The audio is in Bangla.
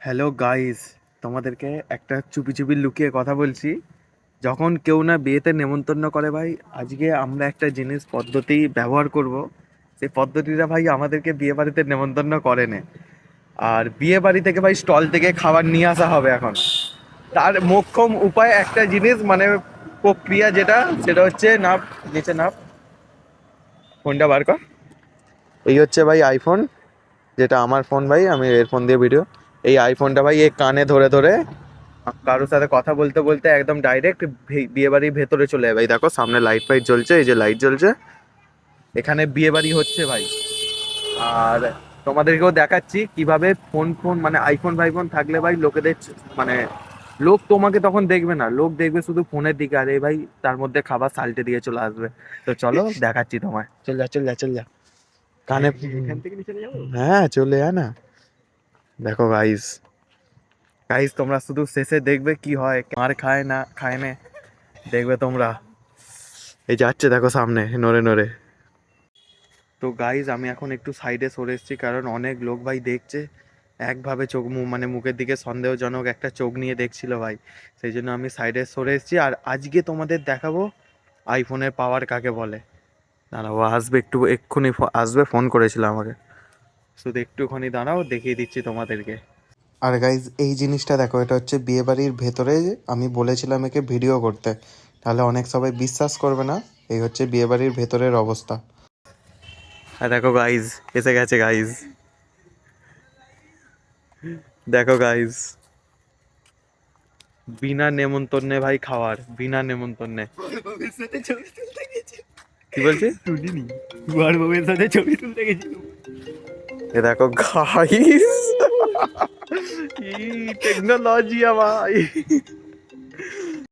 হ্যালো গাইস, তোমাদেরকে একটা চুপি চুপি লুকিয়ে কথা বলছি। যখন কেউ না বিয়েতে নেমন্তন্ন করে ভাই, আজকে আমরা একটা জিনিস পদ্ধতি ব্যবহার করব। সেই পদ্ধতিটা ভাই আমাদেরকে বিয়ে বাড়িতে নেমন্তন্ন করে না। আর বিয়ে বাড়ি থেকে ভাই স্টল থেকে খাবার নিয়ে আসা হবে এখন। তার মোক্ষম উপায় একটা জিনিস, মানে প্রক্রিয়া যেটা, সেটা হচ্ছে নাপ, নিচে নাপ, ফোনটা বার কর। এই হচ্ছে ভাই আইফোন, যেটা আমার ফোন ভাই, আমি এর ফোন দিয়ে ভিডিও। এই আইফোনটা ভাই এই কানে ধরে ধরে কারোর সাথে কথা বলতে বলতে একদম ডাইরেক্ট বিয়ে বাড়ির ভেতরে চলে যাবে। এই দেখো সামনে লাইট ফাইট জ্বলছে, এই যে লাইট জ্বলছে, এখানে বিয়ে বাড়ি হচ্ছে ভাই। আর তোমাদেরকেও দেখাচ্ছি কিভাবে ফোন ফোন মানে আইফোন ফাইফোন থাকলে ভাই লোকেদের মানে লোক তোমাকে তখন দেখবে না, লোক দেখবে শুধু ফোনের দিকে। আর এই ভাই তার মধ্যে খাবার সাল্টে দিয়ে চলে আসবে। তো চলো দেখাচ্ছি তোমায়, চল যা চল যা চল যা কানে। এখান থেকে নিয়ে চলে যাবো। হ্যাঁ চলে যা না। দেখো গাইস, গাইস তোমরা শুধু শেষে দেখবে কি হয়, মার খায় না খায় না দেখবে তোমরা। এই যাচ্ছে দেখো সামনে নড়ে নড়ে। তো গাইজ আমি এখন একটু সাইডে সরে এসেছি, কারণ অনেক লোক ভাই দেখছে একভাবে চোখ মানে মুখের দিকে সন্দেহজনক একটা চোখ নিয়ে দেখছিল ভাই। সেই জন্য আমি সাইডে সরে এসেছি। আর আজকে তোমাদের দেখাবো আইফোনের পাওয়ার কাকে বলে। দাঁড়াও, আসবে একটু, এক্ষুনি আসবে, ফোন করেছিল আমাকে। শুধু একটুখানি দাঁড়াও, দেখিয়ে দিচ্ছি তোমাদেরকে। আর গাইজ এই জিনিসটা দেখো, এটা হচ্ছে বিয়ে বাড়ির ভেতরে। আমি বলেছিলাম একে ভিডিও করতে, তাহলে অনেক সবাই বিশ্বাস করবে না। এই হচ্ছে বিয়ে বাড়ির ভেতরের অবস্থা। আর দেখো গাইজ, এসে গেছে গাইজ, দেখো গাইজ, বিনা নেমন্তন্নে ভাই খাওয়ার, বিনা নেমন্তন্নে। বউয়ের সাথে ছবি তুলতে গেছি। কি বলছি? তুলিনি, বর বউয়ের সাথে ছবি তুলতে গেছি। এ দেখো গাইজ, কি টেকনোলজি ভাই।